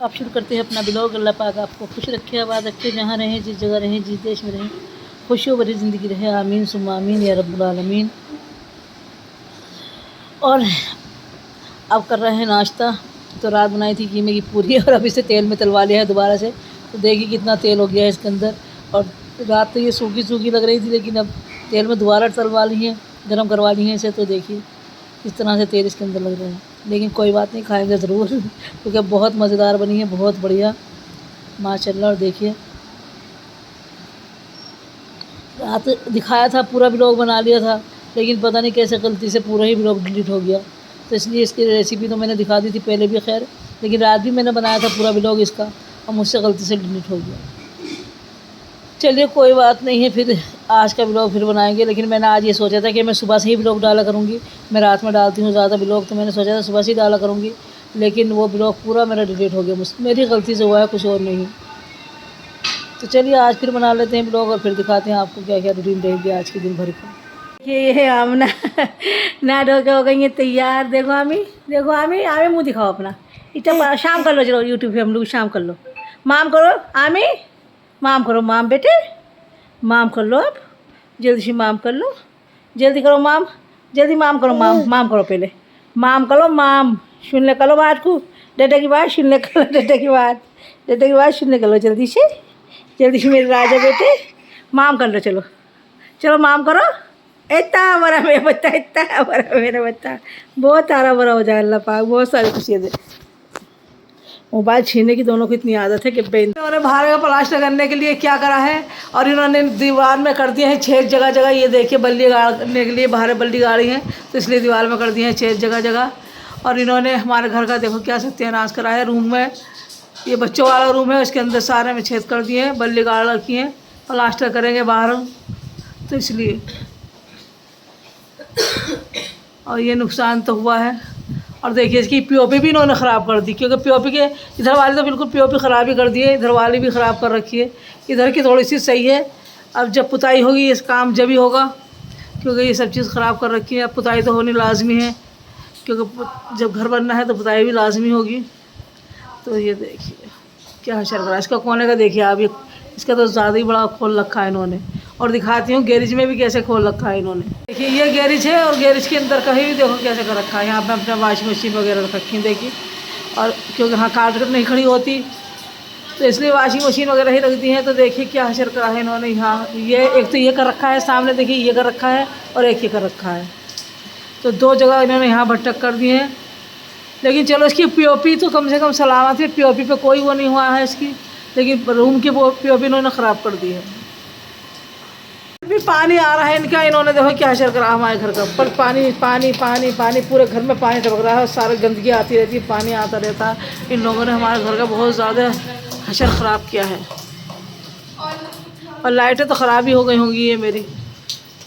आप शुरू करते हैं अपना ब्लॉग। अल्लाह पाक आपको खुश रखे, आबाद रखे, जहाँ रहें, जिस जगह रहें, जिस देश में रहें, खुशियों भरी ज़िंदगी रहे। आमीन सुम्मा आमीन या रब्बुल आलमीन। और अब कर रहे हैं नाश्ता। तो रात बनाई थी कीमे की पूरी और अब इसे तेल में तलवा लिया है दोबारा से। तो देखिए कितना तेल हो गया है इसके अंदर। और रात तो ये सूखी सूखी लग रही थी, लेकिन अब तेल में दोबारा तलवा ली है, गर्म करवा ली है इसे। तो देखिए इस तरह से तेल इसके अंदर लग रहा है, लेकिन कोई बात नहीं, खाएंगे ज़रूर क्योंकि बहुत मज़ेदार बनी है, बहुत बढ़िया माशाल्लाह। और देखिए रात दिखाया था, पूरा ब्लॉग बना लिया था, लेकिन पता नहीं कैसे गलती से पूरा ही ब्लॉग डिलीट हो गया। तो इसलिए इसकी रेसिपी तो मैंने दिखा दी थी पहले भी, खैर, लेकिन रात भी मैंने बनाया था पूरा ब्लॉग इसका, और मुझसे गलती से डिलीट हो गया। चलिए कोई बात नहीं है, फिर आज का ब्लॉग फिर बनाएंगे। लेकिन मैंने आज ये सोचा था कि मैं सुबह से ही ब्लॉग डाला करूँगी। मैं रात में डालती हूँ ज़्यादा ब्लॉग, तो मैंने सोचा था सुबह से ही डाला करूँगी, लेकिन वो ब्लॉग पूरा मेरा डिलीट हो गया। मेरी गलती से हुआ है, कुछ और नहीं। तो चलिए आज फिर बना लेते हैं ब्लॉग और फिर दिखाते हैं आपको क्या क्या रूटीन रहेगी आज के दिन भर का। ये आमना ना धो के हो गई है तैयार। देखो आमी, देखो आमी, आमी मुँह दिखाओ अपना। इतना शाम कर लो, चलो यूट्यूब पे हम लोग शाम कर लो। माम करो आमी, माम करो, माम बेटे माम कर लो, अब जल्दी से माम कर लो, जल्दी करो माम, जल्दी माम करो, माम करो, पहले माम करो, माम सुन ले करो बात को, डेडे की बात सुन ले करो, डेडे की बात सुन ले करो, जल्दी से मेरे राजा बेटे माम कर लो। चलो चलो माम करो। इतना बड़ा मेरा बच्चा, इतना बड़ा मेरा बच्चा, बहुत तारा बड़ा हो जाए अल्लाह पाक, बहुत सारी खुशियाँ दे। मोबाइल छीनने की दोनों को इतनी आदत है कि इन्होंने बाहर का प्लास्टर करने के लिए क्या करा है, और इन्होंने दीवार में कर दिए हैं छेद जगह जगह। ये देखिए बल्ली गाड़ने के लिए बाहर बल्ली गाड़ी है, तो इसलिए दीवार में कर दिए हैं छेद जगह जगह। और इन्होंने हमारे घर का देखो क्या सत्यानाश करा है। रूम में, ये बच्चों वाला रूम है, उसके अंदर सारे में छेद कर दिए हैं, बल्ली गाड़ रखी हैं, प्लास्टर करेंगे बाहर, तो इसलिए। और ये नुकसान तो हुआ है। और देखिए इसकी पीओपी भी इन्होंने ख़राब कर दी, क्योंकि पीओपी के इधर वाली तो बिल्कुल पीओपी ख़राब ही कर दी है, इधर वाली भी ख़राब कर रखी है। इधर की थोड़ी सी सही है। अब जब पुताई होगी इस काम जब ही होगा, क्योंकि ये सब चीज़ ख़राब कर रखी है। अब पुताई तो होनी लाजमी है, क्योंकि जब घर बनना है तो पुताई भी लाजमी होगी। तो ये देखिए क्या हशर करा इसका कोने का, देखिए आप, ये इसका तो ज़्यादा ही बड़ा खोल रखा है इन्होंने। और दिखाती हूँ गैरेज में भी कैसे खोल रखा है इन्होंने। देखिए ये गैरेज है, और गैरेज के अंदर कहीं भी देखो कैसे कर रखा है। यहाँ पे अपना वॉशिंग मशीन वगैरह रख रखी है, देखिए। और क्योंकि हाँ कार नहीं खड़ी होती, तो इसलिए वॉशिंग मशीन वगैरह ही रख दी है। तो देखिए क्या हशर करा है इन्होंने यहाँ। ये एक तो ये कर रखा है सामने, देखिए ये कर रखा है, और एक ये कर रखा है। तो दो जगह इन्होंने यहाँ भट्टक कर दिए हैं। लेकिन चलो इसकी पीओपी तो कम से कम सलामत है, पीओपी पे कोई वो नहीं हुआ है इसकी, लेकिन रूम की वो पीओपी इन्होंने ख़राब कर दी है। भी पानी आ रहा है इनका, इन्होंने देखो क्या हशर करा हमारे घर का। पर पानी पानी पानी पानी, पूरे घर में पानी टपक रहा है, सारी गंदगी आती रहती है, पानी आता रहता है। इन लोगों ने हमारे घर का बहुत ज़्यादा हशर ख़राब किया है। और लाइटें तो ख़राब ही हो गई होंगी, ये मेरी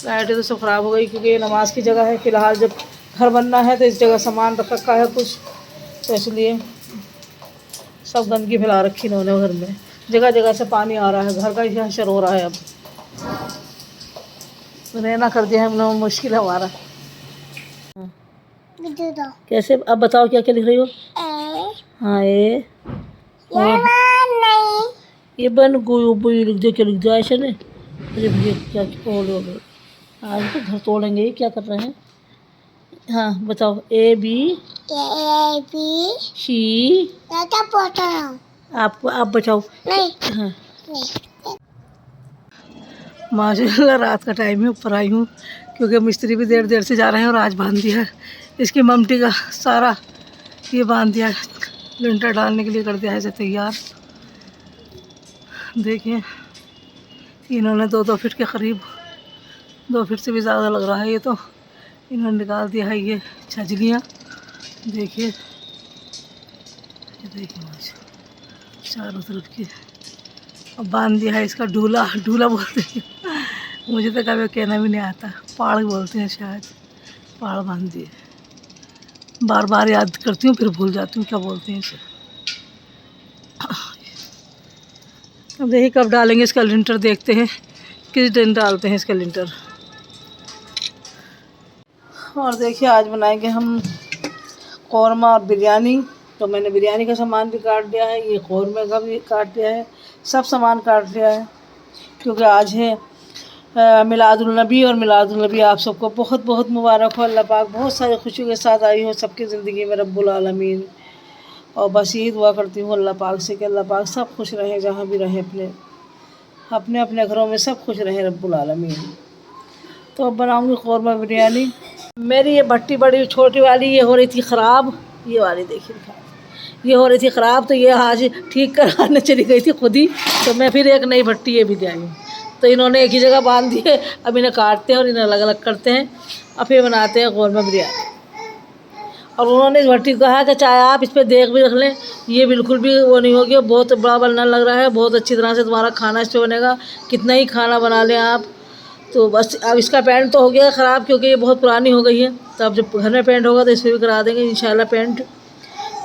लाइटें तो सब ख़राब हो गई, क्योंकि ये नमाज की जगह है। फ़िलहाल जब घर बनना है तो इस जगह सामान रख रखा है कुछ, तो इसलिए सब गंदगी फैला रखी इन्होंने घर में। जगह जगह से पानी आ रहा है, घर का ही हशर हो रहा है। अब रहना कर दिया है हम लोग, मुश्किल है हमारा। कैसे अब बताओ क्या क्या लिख रही हो? हाँ ये बन गोई लिख दो, क्या लिख दो ऐसे ने। अरे भैया क्या बोल हो गए, आज तो घर तोड़ेंगे, ये क्या कर रहे हैं। हाँ बताओ। ए बी सी, आपको आप बताओ। हाँ माशाल्लाह रात का टाइम है, ऊपर आई हूँ क्योंकि मिस्त्री भी देर से जा रहे हैं। और आज बांध दिया है इसकी ममटी का सारा, ये बांध दिया, लिंटर डालने के लिए कर दिया है इसे तैयार। देखिए इन्होंने 2 फीट के करीब, 2 फीट से भी ज़्यादा लग रहा है ये तो, इन्होंने निकाल दिया है ये छजलियाँ। देखिए ये देखिए चारों तरफ की, अब बांध दिया है इसका ढूला। ढूला बोलते हैं, मुझे तो कभी कहना भी नहीं आता, पहाड़ बोलते हैं शायद। पहाड़ बांध दिए, बार बार याद करती हूँ फिर भूल जाती हूँ क्या बोलते हैं इसे। अब देखिए कब डालेंगे इसका लिंटर, देखते हैं किस दिन डालते हैं इसका लिंटर। और देखिए आज बनाएंगे हम कौरमा और बिरयानी। तो मैंने बिरयानी का सामान भी काट दिया है, ये कौरमे का भी काट दिया है, सब सामान काट दिया है, क्योंकि आज है मिलादुलनबी। और मिलादुलनबी आप सबको बहुत बहुत मुबारक हो। अल्लाह पाक बहुत सारी खुशियों के साथ आई हो सबकी ज़िंदगी में रब्बुल आलमीन। और बस यही दुआ करती हूँ अल्लाह पाक से कि अल्लाह पाक सब खुश रहें, जहाँ भी रहें, अपने अपने घरों में सब खुश रहें रब्बुल आलमीन। तो अब बनाऊँगी कौरमा बिरयानी। मेरी ये भट्टी बड़ी छोटी वाली ये हो रही थी ख़राब, ये वाली देखिए ये हो रही थी ख़राब, तो ये आज ठीक कराने चली गई थी खुद ही। तो मैं फिर एक नई भट्टी ये भी ले आई हूँ। तो इन्होंने एक ही जगह बांध दिए, अब इन्हें काटते हैं और इन्हें अलग अलग करते हैं, और फिर बनाते हैं कौरमा बिरयानी। और उन्होंने इस भट्टी को कहा कि चाहे आप इस पर देख भी रख लें, ये बिल्कुल भी वो नहीं होगी, बहुत बड़ा बर्नर लग रहा है, बहुत अच्छी तरह से तुम्हारा खाना इस पर बनेगा, कितना ही खाना बना लें आप। तो बस अब इसका पेंट तो हो गया ख़राब, क्योंकि ये बहुत पुरानी हो गई है। तो अब जब घर में पेंट होगा तो इस पर भी करा देंगे इंशाल्लाह पेंट।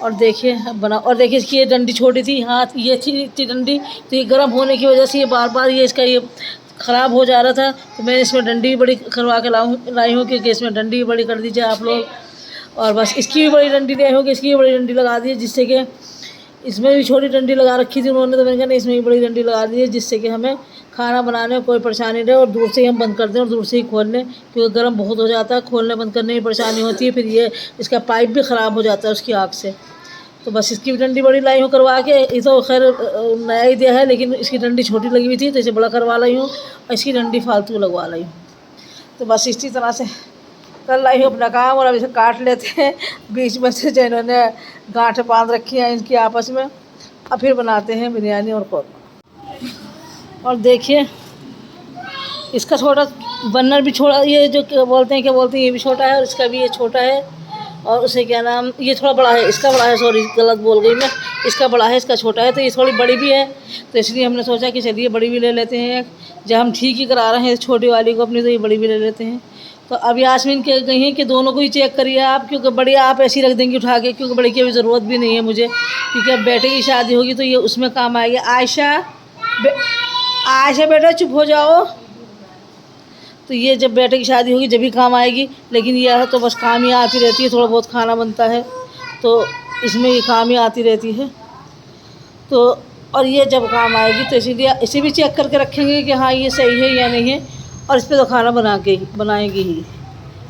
और देखिए अब बना, और देखिए इसकी ये डंडी छोटी थी, हाथ ये थी डंडी, तो ये गर्म होने की वजह से ये बार बार ये इसका ये ख़राब हो जा रहा था। तो मैंने इसमें डंडी भी बड़ी करवा के लाई हूँ, क्योंकि इसमें डंडी भी बड़ी कर दीजिए आप लोग। और बस इसकी भी बड़ी डंडी ले होगी, इसकी भी बड़ी डंडी लगा दी, जिससे कि इसमें भी छोटी डंडी लगा रखी थी उन्होंने, तो मैंने कहा नहीं इसमें भी बड़ी डंडी लगा दी है, जिससे कि हमें खाना बनाने में कोई परेशानी रहे, और दूर से ही हम बंद कर दें और दूर से ही खोल लें, क्योंकि गर्म बहुत हो जाता है, खोलने बंद करने में परेशानी होती है, फिर ये इसका पाइप भी ख़राब हो जाता है उसकी आग से। तो बस इसकी भी डंडी बड़ी लाई हूँ करवा के। ये तो खैर नया ही दिया है, लेकिन इसकी डंडी छोटी लगी हुई थी, तो इसे बड़ा करवा लाई हूँ, और इसकी डंडी फालतू लगवा लाई हूँ। तो बस इसी तरह से कर लाई हूँ अपना काम। और अब इसे काट लेते हैं बीच में से जो इन्होंने गांठें बांध रखी हैं इनकी आपस में। अब फिर बनाते हैं बिरयानी और कौरमा। और देखिए इसका छोटा बर्नर भी छोटा, ये जो क्या बोलते हैं ये भी छोटा है, और इसका भी ये छोटा है। और उसे क्या नाम, ये थोड़ा बड़ा है, इसका बड़ा है, सॉरी गलत बोल गई मैं, इसका बड़ा है इसका छोटा है, तो ये थोड़ी बड़ी भी है। तो इसलिए हमने सोचा कि चलिए बड़ी भी ले लेते हैं, जब हम ठीक ही करा रहे हैं छोटी वाली को अपनी, तो ये बड़ी भी ले लेते हैं। तो अब यास्मीन कह गई हैं कि दोनों को ही चेक करिए आप, क्योंकि बड़ी आप ऐसी रख देंगी उठा के, क्योंकि बड़ी की अभी ज़रूरत भी नहीं है मुझे, क्योंकि अब बेटे की शादी होगी तो ये उसमें काम आएगी। आयशा बेटा चुप हो जाओ, तो ये जब बेटे की शादी होगी जब भी काम आएगी। लेकिन यह तो बस काम ही आती रहती है, थोड़ा बहुत खाना बनता है तो इसमें ये काम ही आती रहती है। तो और ये जब काम आएगी तो इसीलिए इसे भी चेक करके रखेंगे कि हाँ ये सही है या नहीं है, और इस पर तो खाना बनाएंगे ही।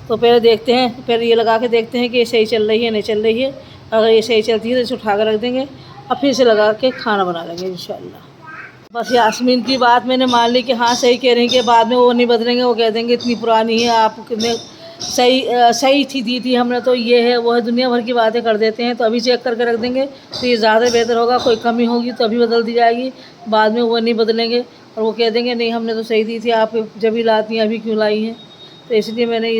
तो पहले देखते हैं, पहले ये लगा के देखते हैं कि ये सही चल रही है नहीं चल रही है। अगर ये सही चलती है तो इसे उठा कर रख देंगे, और फिर इसे लगा के खाना बना लेंगे इंशाल्लाह। बस यास्मीन की बात मैंने मान ली कि हाँ सही कह रही हैं, कि बाद में वो नहीं बदलेंगे, वो कह देंगे इतनी पुरानी है आप कितने सही थी दी थी हमने, तो ये है वो है, दुनिया भर की बातें कर देते हैं। तो अभी चेक करके रख देंगे तो ये ज़्यादा बेहतर होगा। कोई कमी होगी तो अभी बदल दी जाएगी, बाद में वो नहीं बदलेंगे और वो कह देंगे नहीं हमने तो सही दी थी, आप जब ही लाती हैं अभी क्यों लाई हैं। तो इसलिए मैंने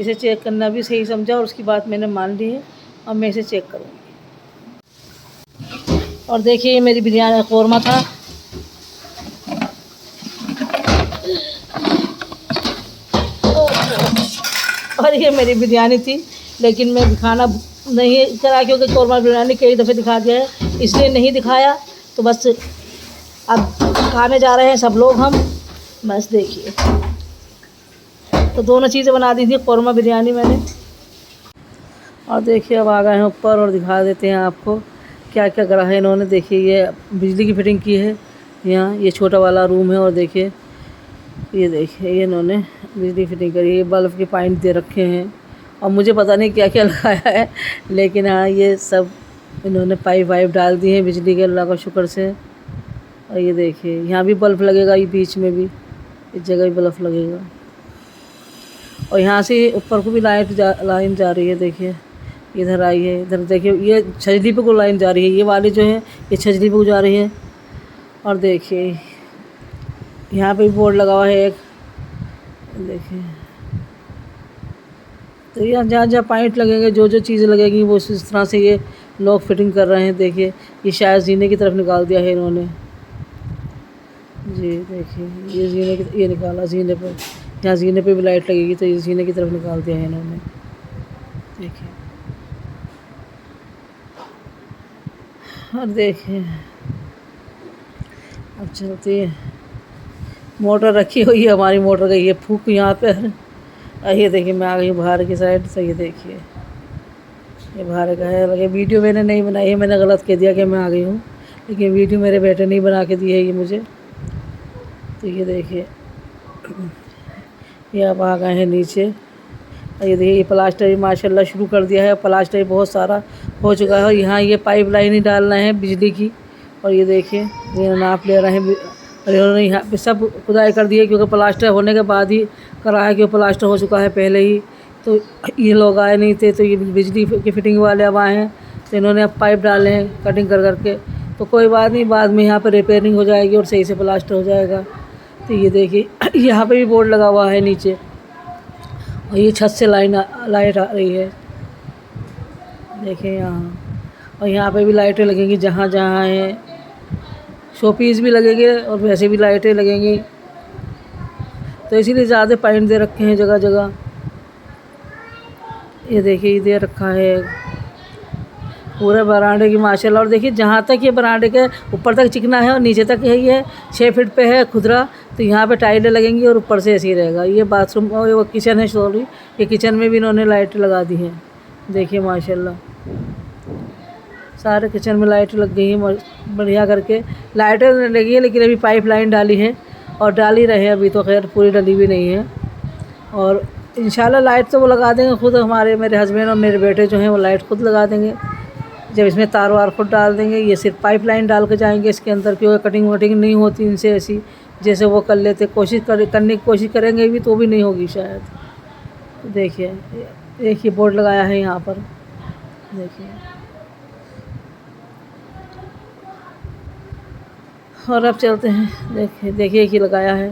इसे चेक करना भी सही समझा, और उसकी बात मैंने मान ली है, और मैं इसे चेक करूँगी। और देखिए ये मेरी बिरयानी कौरमा था, और ये मेरी बिरयानी थी, लेकिन मैं दिखाना नहीं करा, क्योंकि कौरमा बिरयानी कई दफ़े दिखा दिया है, इसलिए नहीं दिखाया। तो बस अब खाने जा रहे हैं सब लोग हम, बस देखिए। तो दोनों चीज़ें बना दी थी कौरमा बिरयानी मैंने। और देखिए अब आ गए हैं ऊपर, और दिखा देते हैं आपको क्या क्या करा है इन्होंने। देखिए ये बिजली की फिटिंग की है, यहाँ ये छोटा वाला रूम है, और देखिए ये इन्होंने बिजली फिटिंग करी है, बल्ब के पॉइंट दे रखे हैं, और मुझे पता नहीं क्या क्या लगाया है, लेकिन हाँ ये सब इन्होंने पाइप वाइप डाल दिए हैं बिजली के, अल्लाह का शुक्र से। और ये देखिए यहाँ भी बल्ब लगेगा, ये बीच में भी इस जगह भी बल्ब लगेगा, और यहाँ से ऊपर को भी लाइन जा रही है। देखिए इधर आई है, इधर देखिए ये छजली पे को लाइन जा रही है, ये वाली जो है ये छजली पे को जा रही है। और देखिए यहाँ पे भी बोर्ड लगा हुआ है एक, देखिए। तो यहाँ जहाँ जहाँ पॉइंट लगेंगे, जो जो चीज़ें लगेंगी वो इस तरह से ये लोग फिटिंग कर रहे हैं। देखिए ये शायद जीने की तरफ निकाल दिया है इन्होंने जी। देखिए ये जीने की, ये निकाला जीने पर, यहाँ जीने पे भी लाइट लगेगी, तो ये जीने की तरफ निकाल दिया है इन्होंने। देखिए और देखिए अब चलती है, मोटर रखी हुई है हमारी, मोटर गई है फूक यहाँ पे। ये देखिए मैं आ गई बाहर की साइड से, ये देखिए ये बाहर का है। लगे वीडियो मैंने नहीं बनाई है, मैंने गलत कह दिया कि मैं आ गई हूँ, लेकिन वीडियो मेरे बेटे ने बना के दी है ये मुझे। तो ये देखिए, ये अब आ गए हैं नीचे। और ये देखिए, ये प्लास्टर भी माशाल्लाह शुरू कर दिया है। प्लास्टर भी बहुत सारा हो चुका है। और यहाँ ये पाइप लाइन ही डालना है बिजली की। और ये देखिए, ये नाप ले रहे हैं। और इन्होंने यहाँ पे सब खुदाई कर दी है, क्योंकि प्लास्टर होने के बाद ही करा है, क्योंकि प्लास्टर हो चुका है पहले ही। तो ये लोग आए नहीं थे, तो ये बिजली की फिटिंग वाले अब आए हैं, तो इन्होंने अब पाइप डाले हैं कटिंग कर करके। तो कोई बात नहीं, बाद में यहाँ पर रिपेयरिंग हो जाएगी और सही से प्लास्टर हो जाएगा। तो ये देखिए, यहाँ पे भी बोर्ड लगा हुआ है नीचे। और ये छत से लाइट आ रही है, देखिए यहाँ। और यहाँ पे भी लाइटें लगेंगी जहाँ जहाँ हैं। शोपीस भी लगेंगे और वैसे भी लाइटें लगेंगी। तो इसीलिए ज़्यादा पाइप दे रखे हैं जगह जगह। ये देखिए, ये दे रखा है पूरे बरामदे की माशाल्लाह। और देखिए, जहाँ तक ये बरामदे के ऊपर तक चिकना है और नीचे तक है, ये 6 फीट पे है खुदरा। तो यहाँ पे टाइलें लगेंगी और ऊपर से ऐसे ही रहेगा। ये बाथरूम और वो किचन है, सॉरी, ये किचन में भी इन्होंने लाइट लगा दी है। देखिए माशाल्लाह, सारे किचन में लाइट लग गई है बढ़िया करके। लाइटें लगी है, लेकिन अभी पाइप लाइन डाली है और डाल ही रहे हैं अभी, तो खैर पूरी डली भी नहीं है। और इंशाल्लाह लाइट तो वो लगा देंगे खुद, मेरे हस्बैंड और मेरे बेटे जो हैं वो लाइट खुद लगा देंगे जब इसमें तार वार खुद डाल देंगे। ये सिर्फ पाइप लाइन डाल के जाएंगे इसके अंदर, क्योंकि कटिंग वटिंग नहीं होती इनसे ऐसी जैसे वो कर लेते। करने की कोशिश करेंगे भी तो भी नहीं होगी शायद। देखिए, एक ही बोर्ड लगाया है यहाँ पर, देखिए। और अब चलते हैं, देखिए कि लगाया है।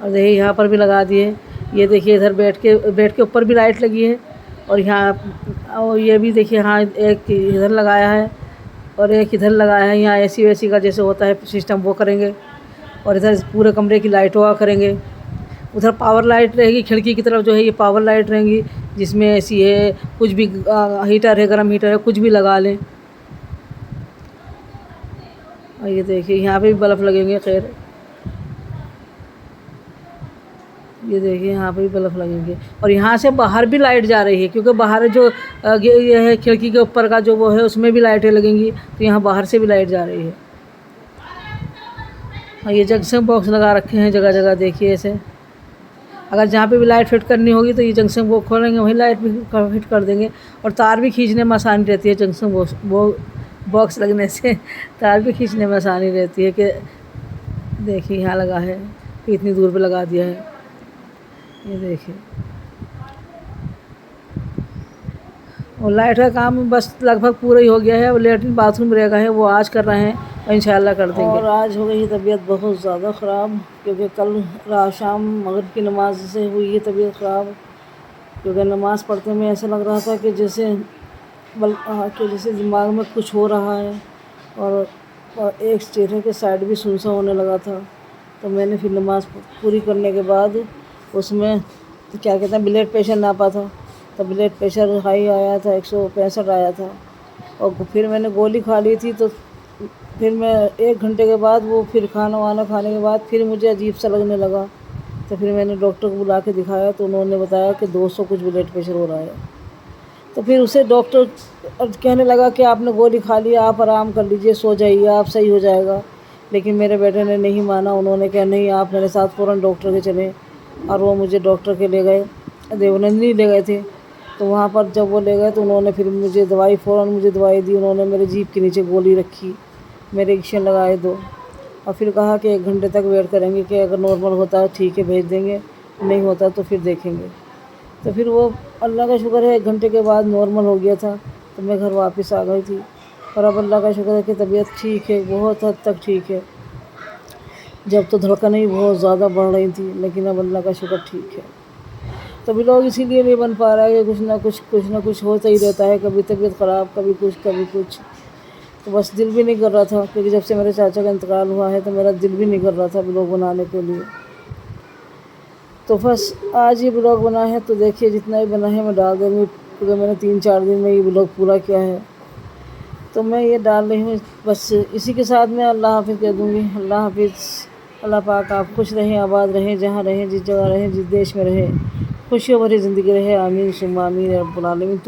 और देखिए, यहाँ पर भी लगा दिए। ये देखिए, इधर बेड के ऊपर भी लाइट लगी है। और यहाँ, और ये भी देखिए, हाँ, एक इधर लगाया है और एक इधर लगाया है। यहाँ एसी वेसी का जैसे होता है सिस्टम वो करेंगे। और इधर पूरे कमरे की लाइट हुआ करेंगे। उधर पावर लाइट रहेगी, खिड़की की तरफ जो है ये पावर लाइट रहेंगी, जिसमें एसी है, कुछ भी हीटर है, गर्म हीटर है, कुछ भी लगा लें। और ये देखिए, यहाँ पे भी बल्ब लगेंगे। खैर, ये देखिए, यहाँ पे भी बल्ब लगेंगे। और यहाँ से बाहर भी लाइट जा रही है, क्योंकि बाहर जो ये है खिड़की के ऊपर का जो वो है, उसमें भी लाइटें लगेंगी। तो यहाँ बाहर से भी लाइट जा रही है। और ये जंक्शन बॉक्स लगा रखे हैं जगह जगह, देखिए ऐसे। अगर जहाँ पे भी लाइट फिट करनी होगी तो ये जंक्शन बॉक्स खोलेंगे, वहीं लाइट भी फिट कर देंगे। और तार भी खींचने में आसानी रहती है, जंक्शन बॉक्स लगने से तार भी खींचने में आसानी रहती है। कि देखिए, यहाँ लगा है, इतनी दूर पे लगा दिया है, ये देखिए। और लाइट का काम बस लगभग पूरा ही हो गया है। और लेटरिन बाथरूम रहेगा है, वो आज कर रहे हैं और इंशाल्लाह कर देंगे। और आज हो गई तबीयत बहुत ज़्यादा ख़राब, क्योंकि कल रात शाम मगरिब की नमाज से हुई है तबीयत ख़राब। क्योंकि नमाज़ पढ़ते में ऐसा लग रहा था कि जैसे दिमाग में कुछ हो रहा है। और एक चेहरे के साइड भी सुनसा होने लगा था। तो मैंने फिर नमाज़ पूरी करने के बाद उसमें क्या कहते हैं, ब्लड प्रेशर नापा था। तो ब्लड प्रेशर हाई आया था, 165 आया था। और फिर मैंने गोली खा ली थी। तो फिर मैं 1 घंटे के बाद वो फिर खाना वाना खाने के बाद फिर मुझे अजीब सा लगने लगा। तो फिर मैंने डॉक्टर को बुला के दिखाया, तो उन्होंने बताया कि 200 कुछ ब्लड प्रेशर हो रहा है। तो फिर उसे डॉक्टर कहने लगा कि आपने गोली खा लिया, आप आराम कर लीजिए, सो जाइए, आप सही हो जाएगा। लेकिन मेरे बेटे ने नहीं माना। उन्होंने कहा नहीं, आप मेरे साथ फ़ौरन डॉक्टर के चले। और वो मुझे डॉक्टर के ले गए, देवनंदिनी ले गए थे। तो वहाँ पर जब वो ले गए तो उन्होंने फिर मुझे फ़ौरन मुझे दवाई दी। उन्होंने मेरे जीभ के नीचे गोली रखी, मेरे इंजेक्शन लगाए 2। और फिर कहा कि 1 घंटे तक वेट करेंगे, कि अगर नॉर्मल होता है ठीक है भेज देंगे, नहीं होता तो फिर देखेंगे। तो फिर वो अल्लाह का शुक्र है 1 घंटे के बाद नॉर्मल हो गया था। तो मैं घर वापस आ गई थी। और अब अल्लाह का शुक्र है कि तबीयत ठीक है, बहुत हद तक ठीक है। जब तो धड़कनें ही बहुत ज़्यादा बढ़ रही थी, लेकिन अब अल्लाह का शुक्र ठीक है। तो भी लोग इसीलिए नहीं बन पा रहा है कि कुछ ना कुछ होता ही रहता है, कभी तबीयत ख़राब, कभी कुछ। तो बस दिल भी नहीं कर रहा था, क्योंकि जब से मेरे चाचा का इंतकाल हुआ है तो मेरा दिल भी नहीं कर रहा था ब्लॉग बनाने के लिए। तो बस आज ही ब्लॉग बना है, तो देखिए जितना ही बना है मैं डाल दूँगी, क्योंकि मैंने 3-4 दिन में ये ब्लॉग पूरा किया है। तो मैं ये डाल रही हूँ, बस इसी के साथ मैं अल्लाह हाफ़िज़ कह दूँगी। अल्लाह हाफ़िज़। अल्लाह पाक आप खुश रहें, आबाद रहें, जहाँ रहें, जिस जगह रहें, जिस देश में रहें, खुशियों भरी ज़िंदगी रहे। आमीन सुम्मा आमीन या रब्बुल आलमीन।